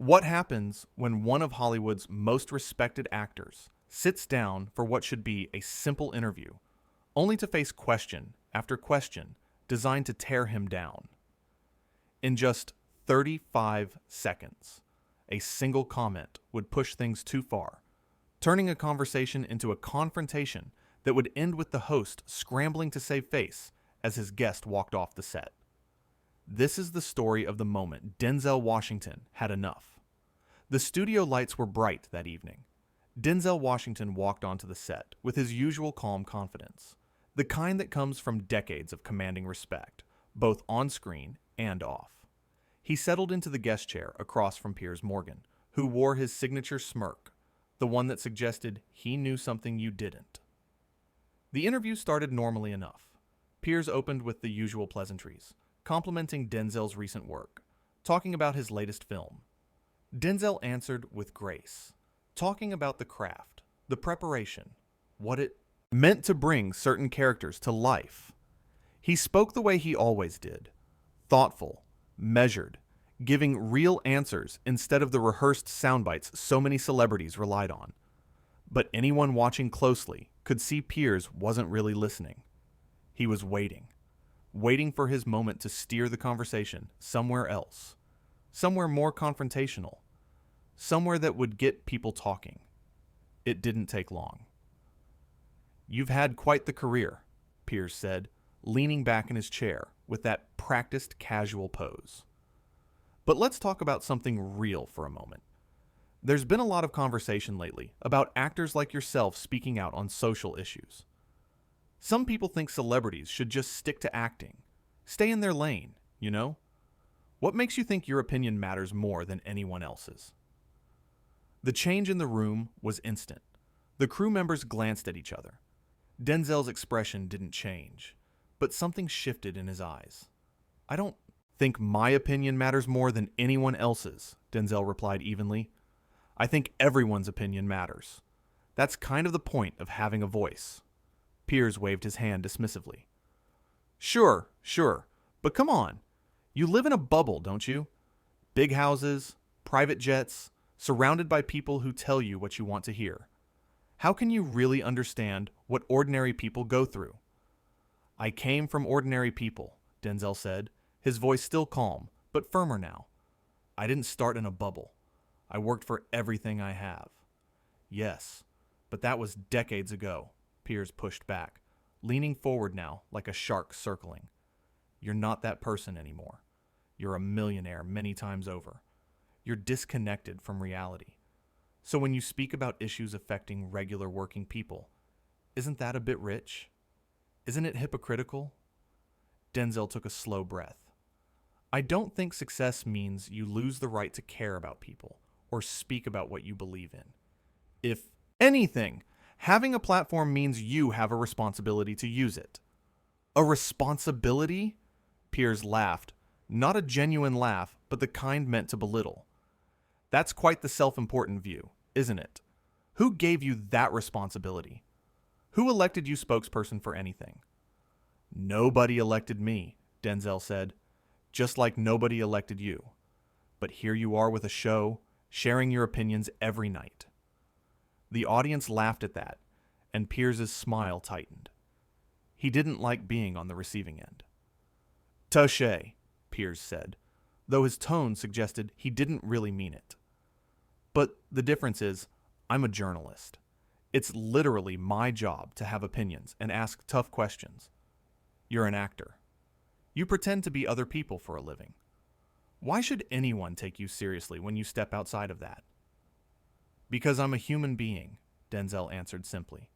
What happens when one of Hollywood's most respected actors sits down for what should be a simple interview, only to face question after question designed to tear him down? In just 35 seconds, a single comment would push things too far, turning a conversation into a confrontation that would end with the host scrambling to save face as his guest walked off the set. This is the story of the moment Denzel Washington had enough. The studio lights were bright that evening. Denzel Washington walked onto the set with his usual calm confidence, the kind that comes from decades of commanding respect, both on screen and off. He settled into the guest chair across from Piers Morgan, who wore his signature smirk, the one that suggested he knew something you didn't. The interview started normally enough. Piers opened with the usual pleasantries, complimenting Denzel's recent work, talking about his latest film. Denzel answered with grace, talking about the craft, the preparation, what it meant to bring certain characters to life. He spoke the way he always did, thoughtful, measured, giving real answers instead of the rehearsed soundbites so many celebrities relied on. But anyone watching closely could see Piers wasn't really listening. He was waiting for his moment to steer the conversation somewhere else, somewhere more confrontational, somewhere that would get people talking. It didn't take long. "You've had quite the career," Piers said, leaning back in his chair with that practiced casual pose. "But let's talk about something real for a moment. There's been a lot of conversation lately about actors like yourself speaking out on social issues. Some people think celebrities should just stick to acting, stay in their lane, you know? What makes you think your opinion matters more than anyone else's?" The change in the room was instant. The crew members glanced at each other. Denzel's expression didn't change, but something shifted in his eyes. "I don't think my opinion matters more than anyone else's," Denzel replied evenly. "I think everyone's opinion matters. That's kind of the point of having a voice." Piers waved his hand dismissively. Sure, but come on. You live in a bubble, don't you? Big houses, private jets, surrounded by people who tell you what you want to hear. How can you really understand what ordinary people go through?" "I came from ordinary people," Denzel said, his voice still calm, but firmer now. "I didn't start in a bubble. I worked for everything I have." "Yes, but that was decades ago," Piers pushed back, leaning forward now like a shark circling. "You're not that person anymore. You're a millionaire many times over. You're disconnected from reality. So when you speak about issues affecting regular working people, isn't that a bit rich? Isn't it hypocritical?" Denzel took a slow breath. "I don't think success means you lose the right to care about people or speak about what you believe in. If anything, having a platform means you have a responsibility to use it." "A responsibility?" Piers laughed, not a genuine laugh, but the kind meant to belittle. "That's quite the self-important view, isn't it? Who gave you that responsibility? Who elected you spokesperson for anything?" "Nobody elected me," Denzel said, "just like nobody elected you. But here you are with a show, sharing your opinions every night." The audience laughed at that, and Piers's smile tightened. He didn't like being on the receiving end. "Touché," Piers said, though his tone suggested he didn't really mean it. "But the difference is, I'm a journalist. It's literally my job to have opinions and ask tough questions. You're an actor. You pretend to be other people for a living. Why should anyone take you seriously when you step outside of that?" "Because I'm a human being," Denzel answered simply.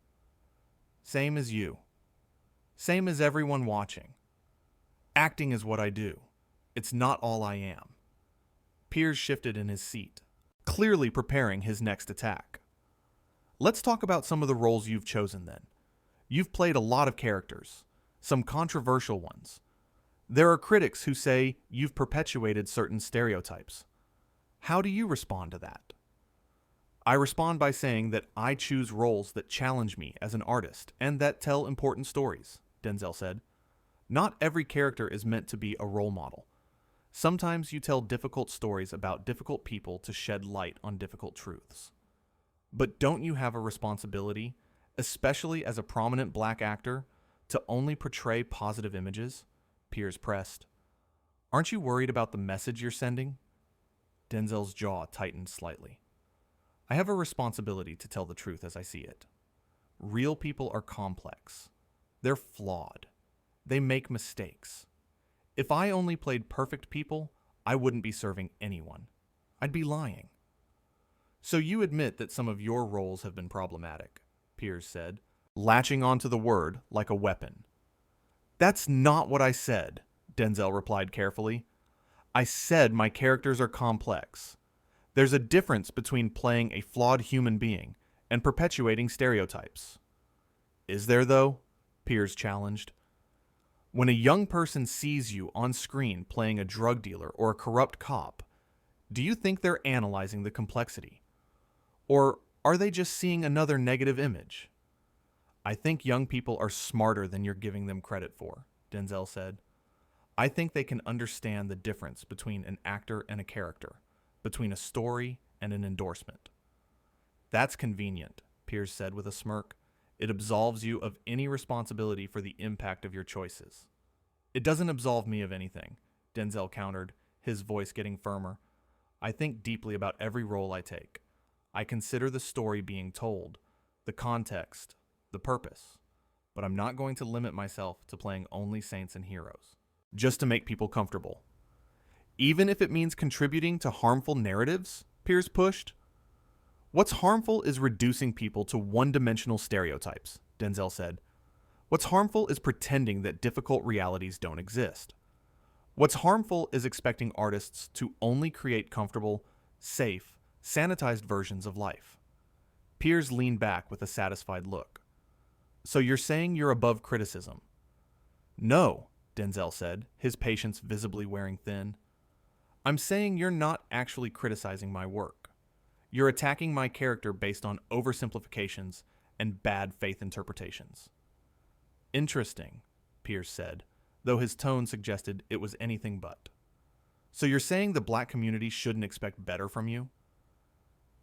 "Same as you. Same as everyone watching. Acting is what I do. It's not all I am." Piers shifted in his seat, clearly preparing his next attack. "Let's talk about some of the roles you've chosen then. You've played a lot of characters, some controversial ones. There are critics who say you've perpetuated certain stereotypes. How do you respond to that?" "I respond by saying that I choose roles that challenge me as an artist and that tell important stories," Denzel said. "Not every character is meant to be a role model. Sometimes you tell difficult stories about difficult people to shed light on difficult truths. But don't you have a responsibility, especially as a prominent black actor, to only portray positive images? Piers pressed. Aren't you worried about the message you're sending? Denzel's jaw tightened slightly. I have a responsibility to tell the truth as I see it. Real people are complex. They're flawed. They make mistakes. If I only played perfect people, I wouldn't be serving anyone. I'd be lying. So you admit that some of your roles have been problematic, Piers said, latching onto the word like a weapon. That's not what I said, Denzel replied carefully. I said my characters are complex. There's a difference between playing a flawed human being and perpetuating stereotypes. Is there, though? Piers challenged. When a young person sees you on screen playing a drug dealer or a corrupt cop, do you think they're analyzing the complexity? Or are they just seeing another negative image? I think young people are smarter than you're giving them credit for, Denzel said. I think they can understand the difference between an actor and a character, between a story and an endorsement. That's convenient, Piers said with a smirk. It absolves you of any responsibility for the impact of your choices. It doesn't absolve me of anything, Denzel countered, his voice getting firmer. I think deeply about every role I take. I consider the story being told, the context, the purpose. But I'm not going to limit myself to playing only saints and heroes, just to make people comfortable. Even if it means contributing to harmful narratives, Piers pushed. What's harmful is reducing people to one-dimensional stereotypes, Denzel said. What's harmful is pretending that difficult realities don't exist. What's harmful is expecting artists to only create comfortable, safe, sanitized versions of life. Piers leaned back with a satisfied look. So you're saying you're above criticism? No, Denzel said, his patience visibly wearing thin. I'm saying you're not actually criticizing my work. You're attacking my character based on oversimplifications and bad faith interpretations. Interesting, Piers said, though his tone suggested it was anything but. So you're saying the black community shouldn't expect better from you?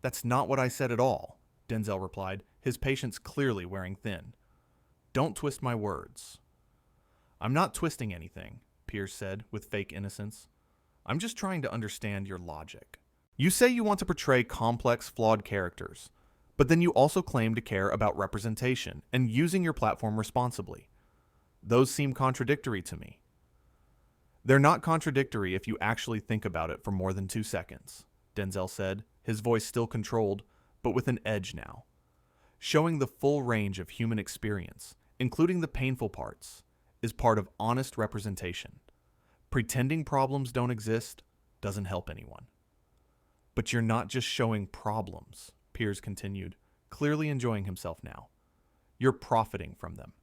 That's not what I said at all, Denzel replied, his patience clearly wearing thin. Don't twist my words. I'm not twisting anything, Piers said with fake innocence. I'm just trying to understand your logic. You say you want to portray complex, flawed characters, but then you also claim to care about representation and using your platform responsibly. Those seem contradictory to me. They're not contradictory if you actually think about it for more than 2 seconds, Denzel said, his voice still controlled, but with an edge now. Showing the full range of human experience, including the painful parts, is part of honest representation. Pretending problems don't exist doesn't help anyone. But you're not just showing problems, Piers continued, clearly enjoying himself now. You're profiting from them.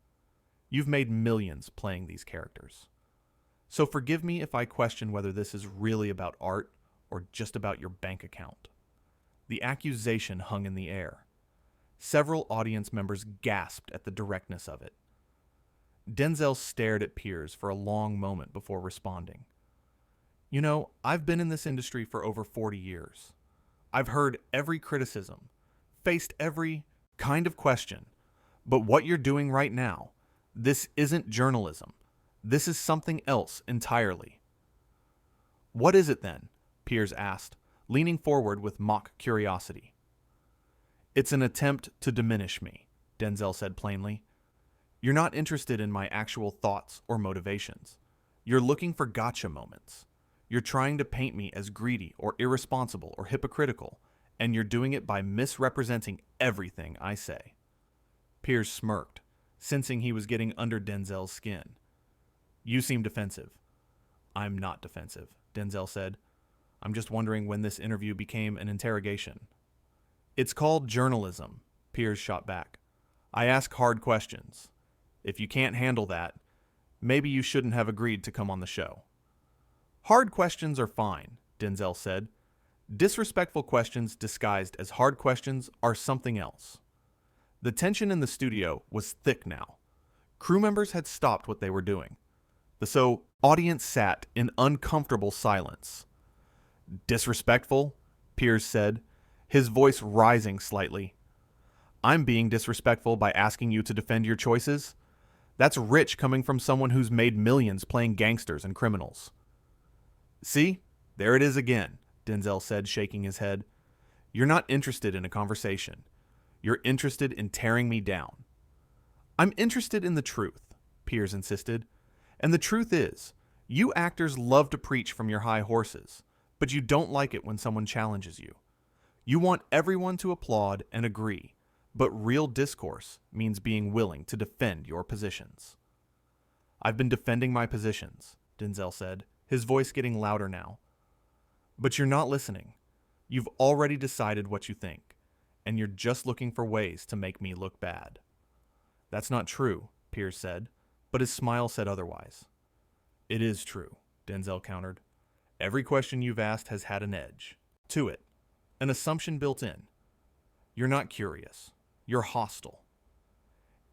You've made millions playing these characters. So forgive me if I question whether this is really about art or just about your bank account. The accusation hung in the air. Several audience members gasped at the directness of it. Denzel stared at Piers for a long moment before responding. You know, I've been in this industry for over 40 years. I've heard every criticism, faced every kind of question. But what you're doing right now, this isn't journalism. This is something else entirely. What is it then? Piers asked, leaning forward with mock curiosity. It's an attempt to diminish me, Denzel said plainly. You're not interested in my actual thoughts or motivations. You're looking for gotcha moments. You're trying to paint me as greedy or irresponsible or hypocritical, and you're doing it by misrepresenting everything I say. Piers smirked, sensing he was getting under Denzel's skin. You seem defensive. I'm not defensive, Denzel said. I'm just wondering when this interview became an interrogation. It's called journalism, Piers shot back. I ask hard questions. If you can't handle that, maybe you shouldn't have agreed to come on the show. Hard questions are fine, Denzel said. Disrespectful questions disguised as hard questions are something else. The tension in the studio was thick now. Crew members had stopped what they were doing. The Audience sat in uncomfortable silence. Disrespectful? Piers said, his voice rising slightly. I'm being disrespectful by asking you to defend your choices? That's rich coming from someone who's made millions playing gangsters and criminals. See? There it is again, Denzel said, shaking his head. You're not interested in a conversation. You're interested in tearing me down. I'm interested in the truth, Piers insisted. And the truth is, you actors love to preach from your high horses, but you don't like it when someone challenges you. You want everyone to applaud and agree, but real discourse means being willing to defend your positions. I've been defending my positions, Denzel said, his voice getting louder now. But you're not listening. You've already decided what you think, and you're just looking for ways to make me look bad. That's not true, Piers said, but his smile said otherwise. It is true, Denzel countered. Every question you've asked has had an edge to it, an assumption built in. You're not curious. You're hostile.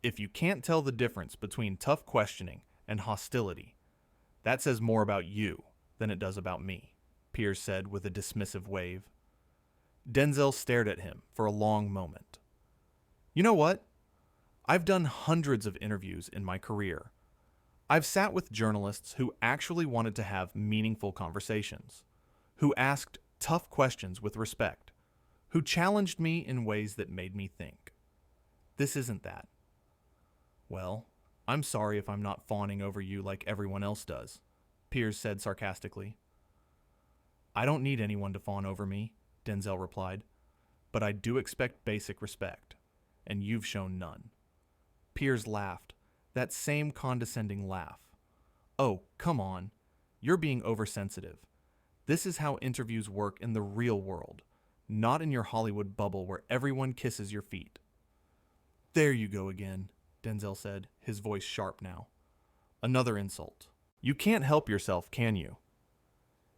If you can't tell the difference between tough questioning and hostility, that says more about you than it does about me, Piers said with a dismissive wave. Denzel stared at him for a long moment. You know what? I've done hundreds of interviews in my career. I've sat with journalists who actually wanted to have meaningful conversations, who asked tough questions with respect, who challenged me in ways that made me think. This isn't that. Well, I'm sorry if I'm not fawning over you like everyone else does, Piers said sarcastically. I don't need anyone to fawn over me, Denzel replied, but I do expect basic respect, and you've shown none. Piers laughed, that same condescending laugh. Oh, come on. You're being oversensitive. This is how interviews work in the real world, not in your Hollywood bubble where everyone kisses your feet. There you go again, Denzel said, his voice sharp now. Another insult. You can't help yourself, can you?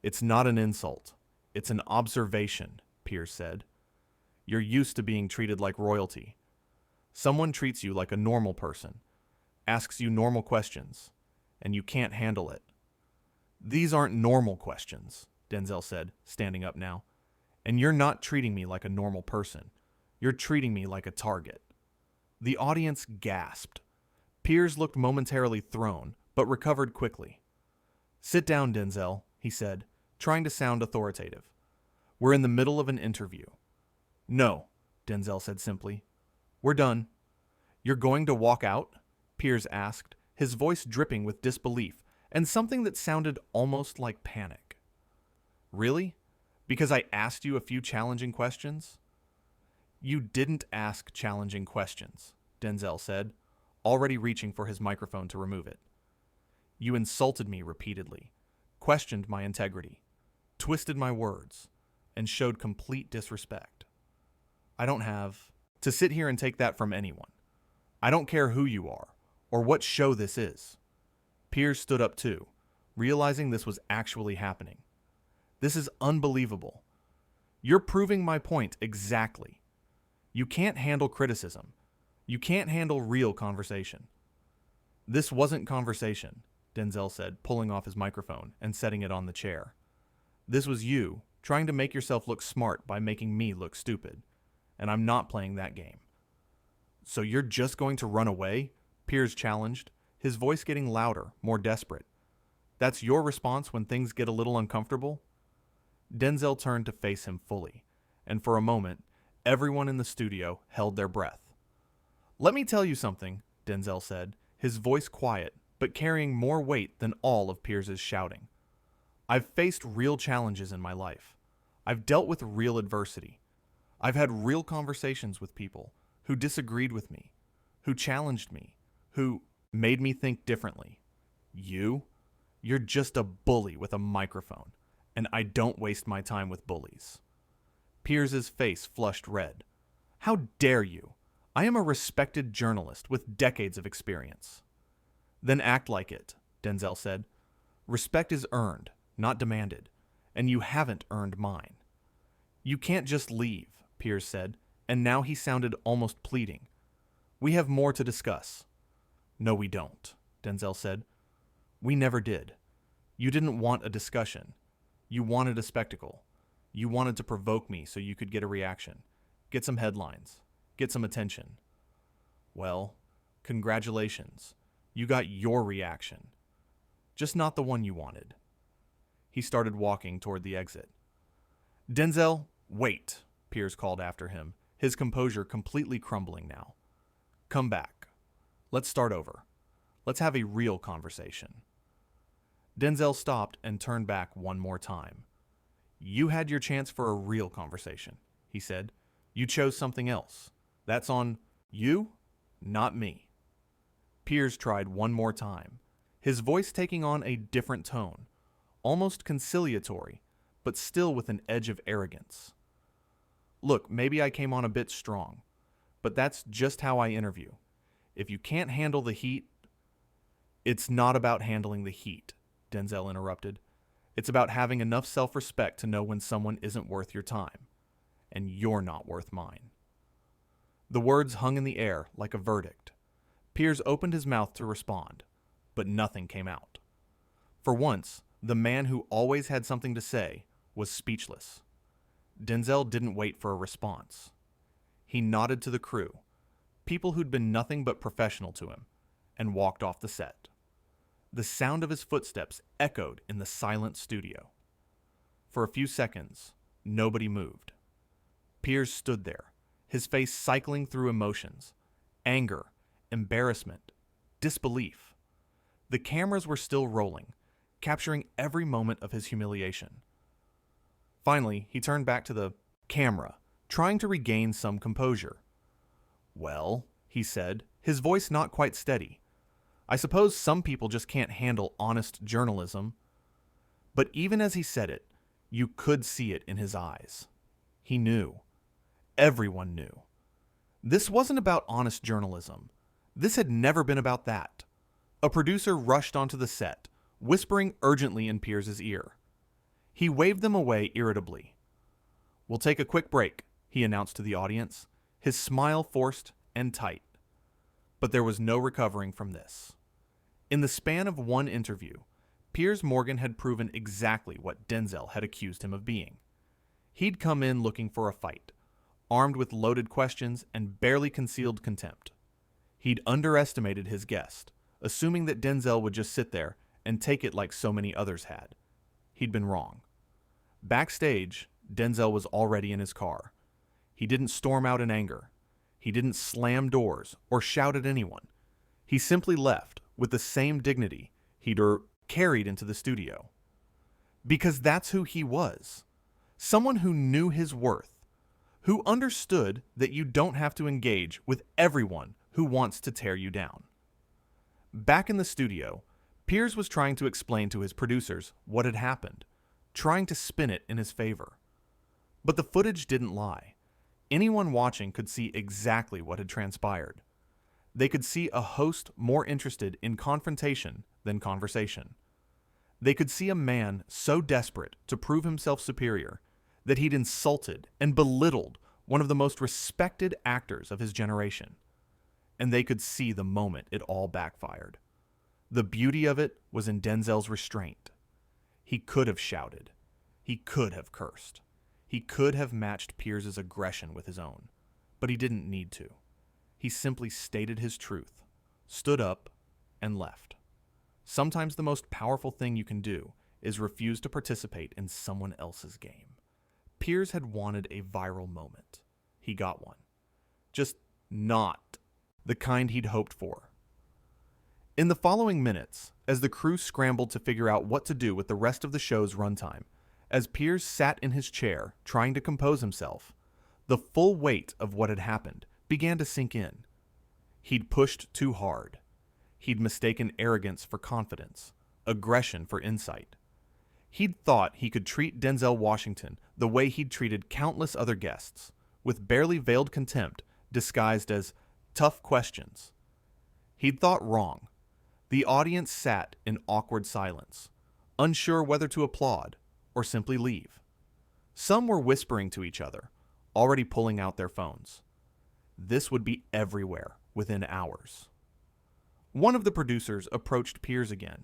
It's not an insult. It's an observation, Piers said. You're used to being treated like royalty. Someone treats you like a normal person, asks you normal questions, and you can't handle it. These aren't normal questions, Denzel said, standing up now. And you're not treating me like a normal person. You're treating me like a target. The audience gasped. Piers looked momentarily thrown, but recovered quickly. Sit down, Denzel, he said, trying to sound authoritative. We're in the middle of an interview. No, Denzel said simply. We're done. You're going to walk out? Piers asked, his voice dripping with disbelief and something that sounded almost like panic. Really? Because I asked you a few challenging questions? You didn't ask challenging questions, Denzel said, already reaching for his microphone to remove it. You insulted me repeatedly, questioned my integrity, twisted my words, and showed complete disrespect. I don't have to sit here and take that from anyone. I don't care who you are, or what show this is. Piers stood up too, realizing this was actually happening. This is unbelievable. You're proving my point exactly. You can't handle criticism. You can't handle real conversation. This wasn't conversation, Denzel said, pulling off his microphone and setting it on the chair. This was you trying to make yourself look smart by making me look stupid, and I'm not playing that game. So you're just going to run away? Piers challenged, his voice getting louder, more desperate. That's your response when things get a little uncomfortable? Denzel turned to face him fully, and for a moment, everyone in the studio held their breath. Let me tell you something, Denzel said, his voice quiet, but carrying more weight than all of Piers's shouting. I've faced real challenges in my life. I've dealt with real adversity. I've had real conversations with people who disagreed with me, who challenged me, who made me think differently. You're just a bully with a microphone, and I don't waste my time with bullies. Piers's face flushed red. How dare you? I am a respected journalist with decades of experience. Then act like it, Denzel said. Respect is earned, not demanded, and you haven't earned mine. You can't just leave, Piers said, and now he sounded almost pleading. We have more to discuss. No, we don't, Denzel said. We never did. You didn't want a discussion. You wanted a spectacle. You wanted to provoke me so you could get a reaction, get some headlines, get some attention. Well, congratulations. You got your reaction. Just not the one you wanted. He started walking toward the exit. Denzel, wait, Piers called after him, his composure completely crumbling now. Come back. Let's start over. Let's have a real conversation. Denzel stopped and turned back one more time. You had your chance for a real conversation, he said. You chose something else. That's on you, not me. Piers tried one more time, his voice taking on a different tone, almost conciliatory, but still with an edge of arrogance. Look, maybe I came on a bit strong, but that's just how I interview. If you can't handle the heat... It's not about handling the heat, Denzel interrupted. It's about having enough self-respect to know when someone isn't worth your time, and you're not worth mine. The words hung in the air like a verdict. Piers opened his mouth to respond, but nothing came out. For once, the man who always had something to say was speechless. Denzel didn't wait for a response. He nodded to the crew, people who'd been nothing but professional to him, and walked off the set. The sound of his footsteps echoed in the silent studio. For a few seconds, nobody moved. Piers stood there, his face cycling through emotions: anger, embarrassment, disbelief. The cameras were still rolling, capturing every moment of his humiliation. Finally, he turned back to the camera, trying to regain some composure. Well, he said, his voice not quite steady, I suppose some people just can't handle honest journalism. But even as he said it, you could see it in his eyes. He knew. Everyone knew. This wasn't about honest journalism. This had never been about that. A producer rushed onto the set, whispering urgently in Piers's ear. He waved them away irritably. We'll take a quick break, he announced to the audience, his smile forced and tight. But there was no recovering from this. In the span of one interview, Piers Morgan had proven exactly what Denzel had accused him of being. He'd come in looking for a fight, armed with loaded questions and barely concealed contempt. He'd underestimated his guest, assuming that Denzel would just sit there and take it like so many others had. He'd been wrong. Backstage, Denzel was already in his car. He didn't storm out in anger. He didn't slam doors or shout at anyone. He simply left with the same dignity he'd carried into the studio. Because that's who he was. Someone who knew his worth, who understood that you don't have to engage with everyone who wants to tear you down. Back in the studio, Piers was trying to explain to his producers what had happened, trying to spin it in his favor. But the footage didn't lie. Anyone watching could see exactly what had transpired. They could see a host more interested in confrontation than conversation. They could see a man so desperate to prove himself superior that he'd insulted and belittled one of the most respected actors of his generation. And they could see the moment it all backfired. The beauty of it was in Denzel's restraint. He could have shouted. He could have cursed. He could have matched Piers's aggression with his own. But he didn't need to. He simply stated his truth, stood up, and left. Sometimes the most powerful thing you can do is refuse to participate in someone else's game. Piers had wanted a viral moment. He got one. Just not the kind he'd hoped for. In the following minutes, as the crew scrambled to figure out what to do with the rest of the show's runtime, as Piers sat in his chair trying to compose himself, the full weight of what had happened began to sink in. He'd pushed too hard. He'd mistaken arrogance for confidence, aggression for insight. He'd thought he could treat Denzel Washington the way he'd treated countless other guests, with barely veiled contempt disguised as tough questions. He'd thought wrong. The audience sat in awkward silence, unsure whether to applaud or simply leave. Some were whispering to each other, already pulling out their phones. This would be everywhere within hours. One of the producers approached Piers again,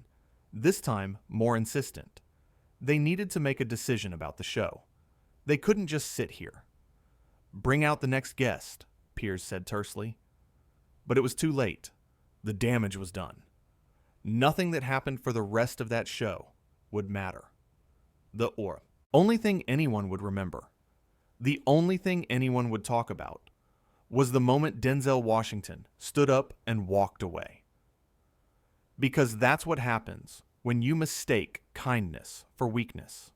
this time more insistent. They needed to make a decision about the show. They couldn't just sit here. "Bring out the next guest," Piers said tersely. But it was too late. The damage was done. Nothing that happened for the rest of that show would matter. The only thing anyone would remember, the only thing anyone would talk about, was the moment Denzel Washington stood up and walked away. Because that's what happens when you mistake kindness for weakness.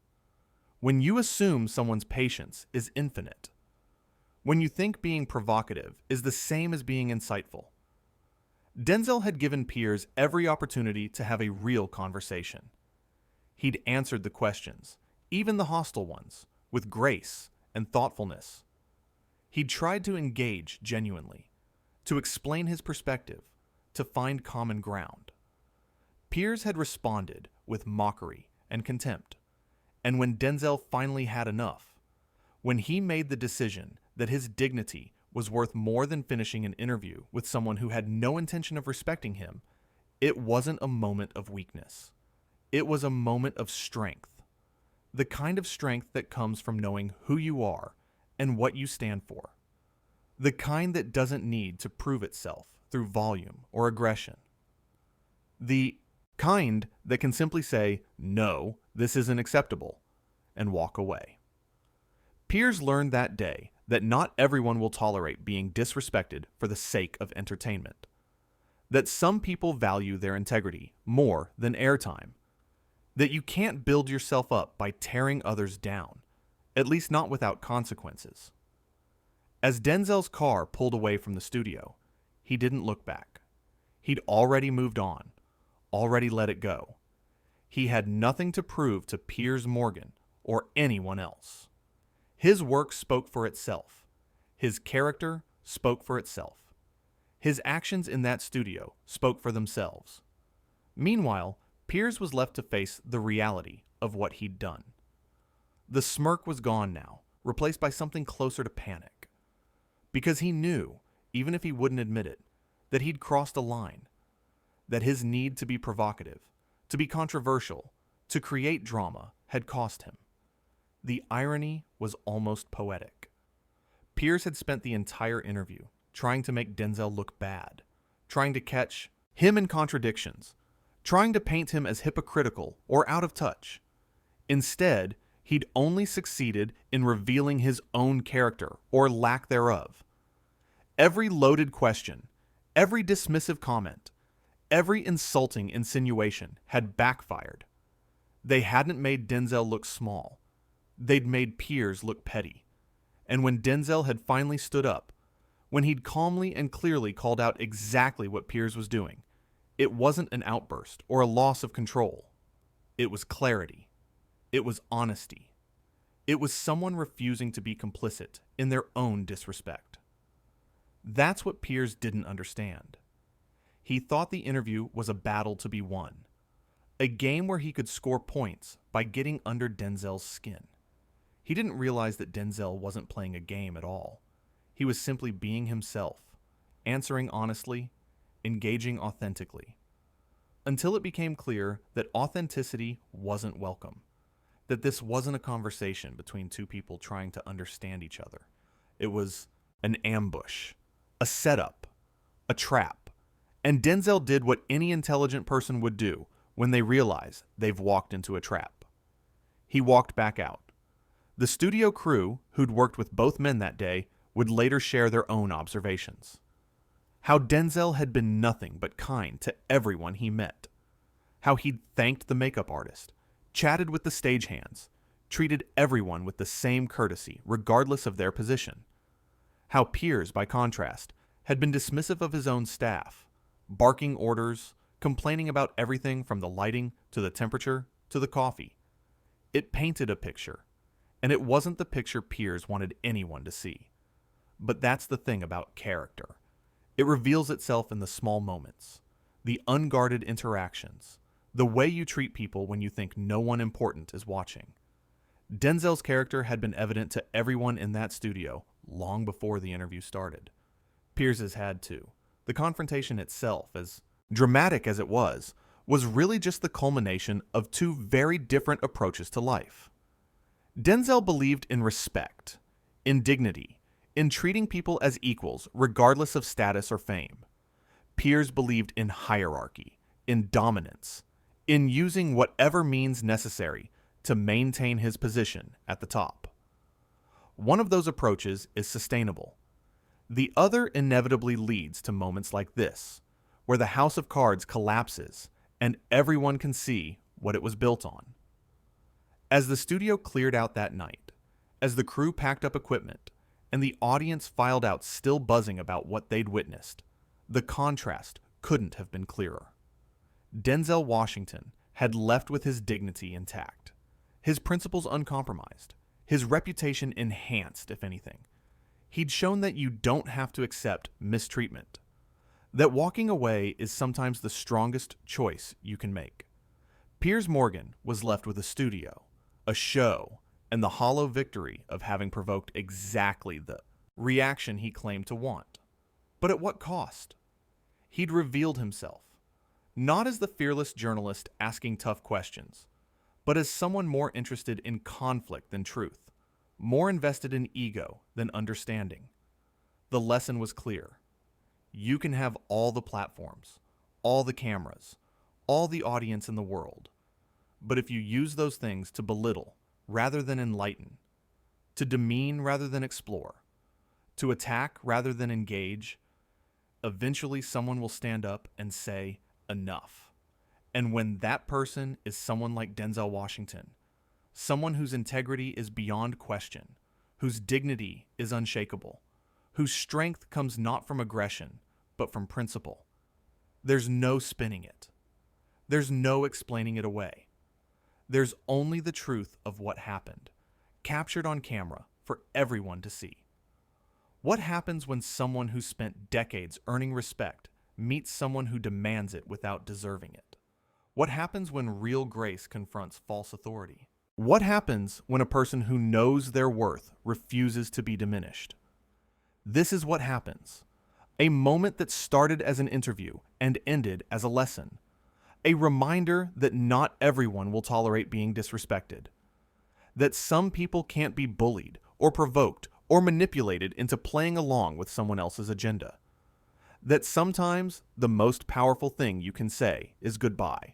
When you assume someone's patience is infinite. When you think being provocative is the same as being insightful. Denzel had given Piers every opportunity to have a real conversation. He'd answered the questions, even the hostile ones, with grace and thoughtfulness. He'd tried to engage genuinely, to explain his perspective, to find common ground. Piers had responded with mockery and contempt, and when Denzel finally had enough, when he made the decision that his dignity was worth more than finishing an interview with someone who had no intention of respecting him, it wasn't a moment of weakness. It was a moment of strength. The kind of strength that comes from knowing who you are and what you stand for. The kind that doesn't need to prove itself through volume or aggression. The kind that can simply say, "No, this isn't acceptable," and walk away. Piers learned that day that not everyone will tolerate being disrespected for the sake of entertainment. That some people value their integrity more than airtime. That you can't build yourself up by tearing others down, at least not without consequences. As Denzel's car pulled away from the studio, he didn't look back. He'd already moved on, already let it go. He had nothing to prove to Piers Morgan or anyone else. His work spoke for itself. His character spoke for itself. His actions in that studio spoke for themselves. Meanwhile, Piers was left to face the reality of what he'd done. The smirk was gone now, replaced by something closer to panic. Because he knew, even if he wouldn't admit it, that he'd crossed a line. That his need to be provocative, to be controversial, to create drama had cost him. The irony was almost poetic. Piers had spent the entire interview trying to make Denzel look bad, trying to catch him in contradictions, trying to paint him as hypocritical or out of touch. Instead, he'd only succeeded in revealing his own character or lack thereof. Every loaded question, every dismissive comment, every insulting insinuation had backfired. They hadn't made Denzel look small. They'd made Piers look petty. And when Denzel had finally stood up, when he'd calmly and clearly called out exactly what Piers was doing, it wasn't an outburst or a loss of control. It was clarity. It was honesty. It was someone refusing to be complicit in their own disrespect. That's what Piers didn't understand. He thought the interview was a battle to be won, a game where he could score points by getting under Denzel's skin. He didn't realize that Denzel wasn't playing a game at all. He was simply being himself, answering honestly, engaging authentically. Until it became clear that authenticity wasn't welcome, that this wasn't a conversation between two people trying to understand each other. It was an ambush, a setup, a trap. And Denzel did what any intelligent person would do when they realize they've walked into a trap. He walked back out. The studio crew, who'd worked with both men that day, would later share their own observations. How Denzel had been nothing but kind to everyone he met. How he'd thanked the makeup artist, chatted with the stagehands, treated everyone with the same courtesy regardless of their position. How Piers, by contrast, had been dismissive of his own staff, barking orders, complaining about everything from the lighting to the temperature to the coffee. It painted a picture. And it wasn't the picture Piers wanted anyone to see. But that's the thing about character. It reveals itself in the small moments, the unguarded interactions, the way you treat people when you think no one important is watching. Denzel's character had been evident to everyone in that studio long before the interview started. Piers's had too. The confrontation itself, as dramatic as it was was really just the culmination of two very different approaches to life. Denzel believed in respect, in dignity, in treating people as equals regardless of status or fame. Piers believed in hierarchy, in dominance, in using whatever means necessary to maintain his position at the top. One of those approaches is sustainable. The other inevitably leads to moments like this, where the house of cards collapses and everyone can see what it was built on. As the studio cleared out that night, as the crew packed up equipment, and the audience filed out still buzzing about what they'd witnessed, the contrast couldn't have been clearer. Denzel Washington had left with his dignity intact, his principles uncompromised, his reputation enhanced, if anything. He'd shown that you don't have to accept mistreatment, that walking away is sometimes the strongest choice you can make. Piers Morgan was left with a studio, a show, and the hollow victory of having provoked exactly the reaction he claimed to want. But at what cost? He'd revealed himself, not as the fearless journalist asking tough questions, but as someone more interested in conflict than truth, more invested in ego than understanding. The lesson was clear. You can have all the platforms, all the cameras, all the audience in the world, but if you use those things to belittle rather than enlighten, to demean rather than explore, to attack rather than engage, eventually someone will stand up and say, enough. And when that person is someone like Denzel Washington, someone whose integrity is beyond question, whose dignity is unshakable, whose strength comes not from aggression, but from principle, there's no spinning it. There's no explaining it away. There's only the truth of what happened, captured on camera for everyone to see. What happens when someone who spent decades earning respect meets someone who demands it without deserving it? What happens when real grace confronts false authority? What happens when a person who knows their worth refuses to be diminished? This is what happens. A moment that started as an interview and ended as a lesson. A reminder that not everyone will tolerate being disrespected. That some people can't be bullied or provoked or manipulated into playing along with someone else's agenda. That sometimes the most powerful thing you can say is goodbye.